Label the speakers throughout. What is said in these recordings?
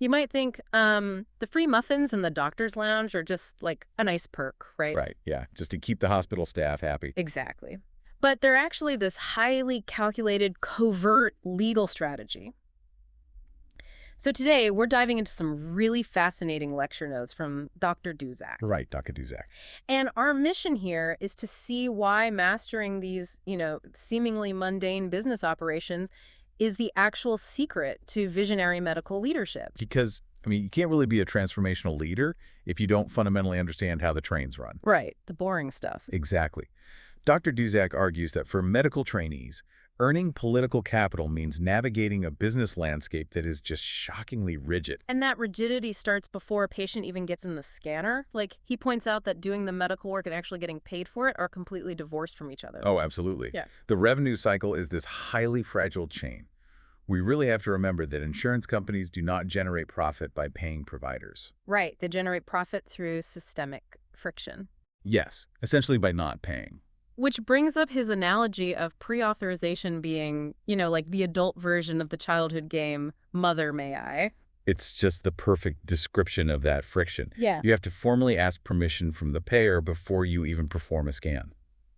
Speaker 1: You might think the free muffins in the doctor's lounge are just like a nice perk, right?
Speaker 2: Right, yeah, just to keep the hospital staff happy.
Speaker 1: Exactly. But they're actually this highly calculated, covert legal strategy. So today, we're diving into some really fascinating lecture notes from Dr. Duzak.
Speaker 2: Right, Dr. Duzak.
Speaker 1: And our mission here is to see why mastering these, seemingly mundane business operations is the actual secret to visionary medical leadership.
Speaker 2: Because, I mean, you can't really be a transformational leader if you don't fundamentally understand how the trains run.
Speaker 1: Right, the boring stuff.
Speaker 2: Exactly. Dr. Duzak argues that for medical trainees, earning political capital means navigating a business landscape that is just shockingly rigid.
Speaker 1: And that rigidity starts before a patient even gets in the scanner. Like, he points out that doing the medical work and actually getting paid for it are completely divorced from each other.
Speaker 2: Oh, absolutely.
Speaker 1: Yeah.
Speaker 2: The revenue cycle is this highly fragile chain. We really have to remember that insurance companies do not generate profit by paying providers.
Speaker 1: Right, they generate profit through systemic friction.
Speaker 2: Yes, essentially by not paying.
Speaker 1: Which brings up his analogy of pre-authorization being, like the adult version of the childhood game, Mother May I.
Speaker 2: It's just the perfect description of that friction.
Speaker 1: Yeah.
Speaker 2: You have to formally ask permission from the payer before you even perform a scan.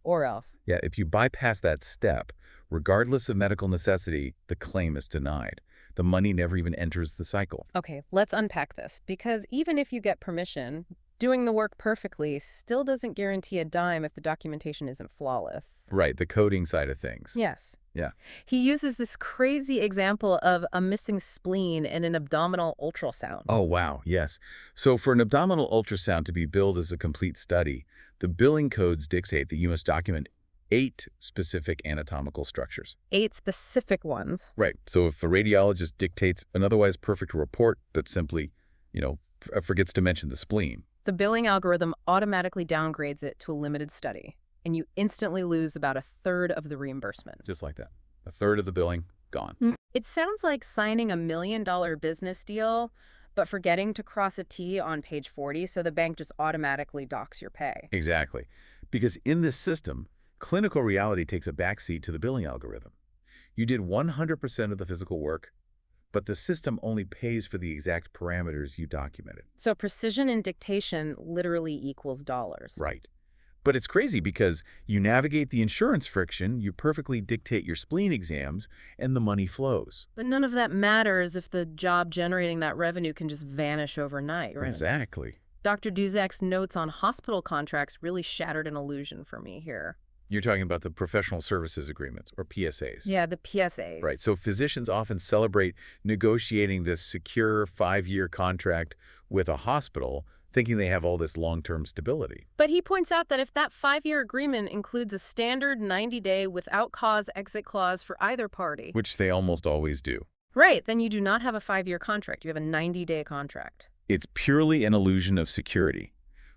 Speaker 1: Or else.
Speaker 2: Yeah, if you bypass that step, regardless of medical necessity, the claim is denied. The money never even enters the cycle.
Speaker 1: Okay, let's unpack this, because even if you get permission, doing the work perfectly still doesn't guarantee a dime if the documentation isn't flawless.
Speaker 2: Right, the coding side of things.
Speaker 1: Yes.
Speaker 2: Yeah.
Speaker 1: He uses this crazy example of a missing spleen in an abdominal ultrasound.
Speaker 2: Oh, wow, yes. So for an abdominal ultrasound to be billed as a complete study, the billing codes dictate that you must document 8 specific anatomical structures.
Speaker 1: 8 specific ones.
Speaker 2: Right. So if a radiologist dictates an otherwise perfect report but simply, forgets to mention the spleen,
Speaker 1: the billing algorithm automatically downgrades it to a limited study, and you instantly lose about 1/3 of the reimbursement.
Speaker 2: just like that. 1/3 of the billing, gone.
Speaker 1: It sounds like signing a $1 million business deal, but forgetting to cross a T on page 40, so the bank just automatically docks your pay.
Speaker 2: Exactly. Because in this system, clinical reality takes a backseat to the billing algorithm. You did 100% of the physical work, but the system only pays for the exact parameters you documented.
Speaker 1: So precision in dictation literally equals dollars.
Speaker 2: Right. But it's crazy because you navigate the insurance friction, you perfectly dictate your spleen exams, and the money flows.
Speaker 1: But none of that matters if the job generating that revenue can just vanish overnight, right?
Speaker 2: Exactly.
Speaker 1: Dr. Duzak's notes on hospital contracts really shattered an illusion for me here.
Speaker 2: You're talking about the professional services agreements, or PSAs.
Speaker 1: Yeah, the PSAs.
Speaker 2: Right. So physicians often celebrate negotiating this secure 5-year contract with a hospital, thinking they have all this long-term stability.
Speaker 1: But he points out that if that 5-year agreement includes a standard 90-day without cause exit clause for either party,
Speaker 2: Which they almost always do.
Speaker 1: right, then you do not have a 5-year contract. You have a 90-day contract.
Speaker 2: It's purely an illusion of security.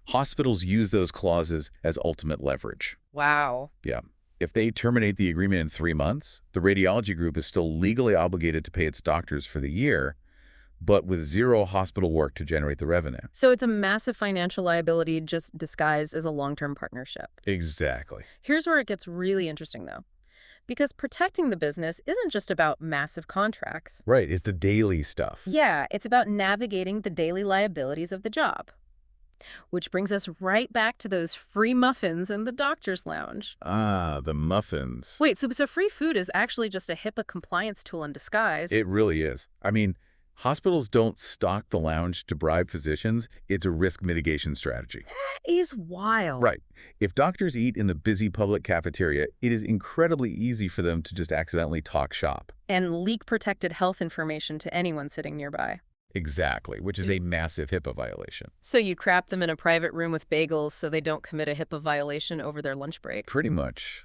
Speaker 2: Hospitals use those clauses as ultimate leverage.
Speaker 1: Wow.
Speaker 2: Yeah. If they terminate the agreement in 3 months, the radiology group is still legally obligated to pay its doctors for the year, but with zero hospital work to generate the revenue.
Speaker 1: So it's a massive financial liability just disguised as a long-term partnership.
Speaker 2: Exactly.
Speaker 1: Here's where it gets really interesting, though. Because protecting the business isn't just about massive contracts.
Speaker 2: Right. It's the daily stuff.
Speaker 1: Yeah, it's about navigating the daily liabilities of the job. Which brings us right back to those free muffins in the doctor's lounge.
Speaker 2: Ah, the muffins.
Speaker 1: Wait, so free food is actually just a HIPAA compliance tool in disguise?
Speaker 2: It really is. I mean, hospitals don't stock the lounge to bribe physicians. It's a risk mitigation strategy.
Speaker 1: That is wild.
Speaker 2: Right. If doctors eat in the busy public cafeteria, it is incredibly easy for them to just accidentally talk shop.
Speaker 1: And leak protected health information to anyone sitting nearby.
Speaker 2: Exactly, which is a massive HIPAA violation.
Speaker 1: So you crap them in a private room with bagels so they don't commit a HIPAA violation over their lunch break.
Speaker 2: Pretty much.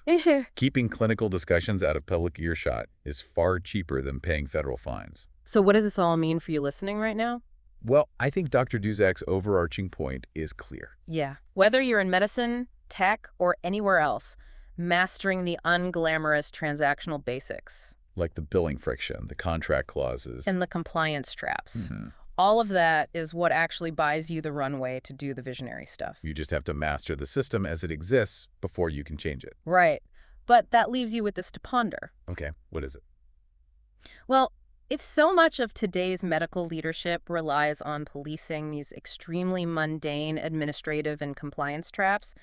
Speaker 2: Keeping clinical discussions out of public earshot is far cheaper than paying federal fines.
Speaker 1: So what does this all mean for you listening right now?
Speaker 2: Well, I think Dr. Duzak's overarching point is clear.
Speaker 1: Yeah. Whether you're in medicine, tech, or anywhere else, mastering the unglamorous transactional basics.
Speaker 2: Like the billing friction, the contract clauses.
Speaker 1: And the compliance traps.
Speaker 2: Mm-hmm.
Speaker 1: All of that is what actually buys you the runway to do the visionary stuff.
Speaker 2: You just have to master the system as it exists before you can change it.
Speaker 1: Right. But that leaves you with this to ponder.
Speaker 2: Okay, what is it?
Speaker 1: Well, If so much of today's medical leadership relies on policing these extremely mundane administrative and compliance traps,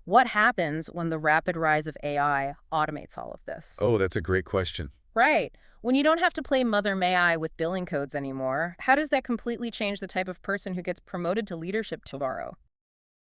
Speaker 1: what happens when the rapid rise of AI automates all of this?
Speaker 2: Oh, that's a great question.
Speaker 1: Right. When you don't have to play Mother May I with billing codes anymore, how does that completely change the type of person who gets promoted to leadership tomorrow?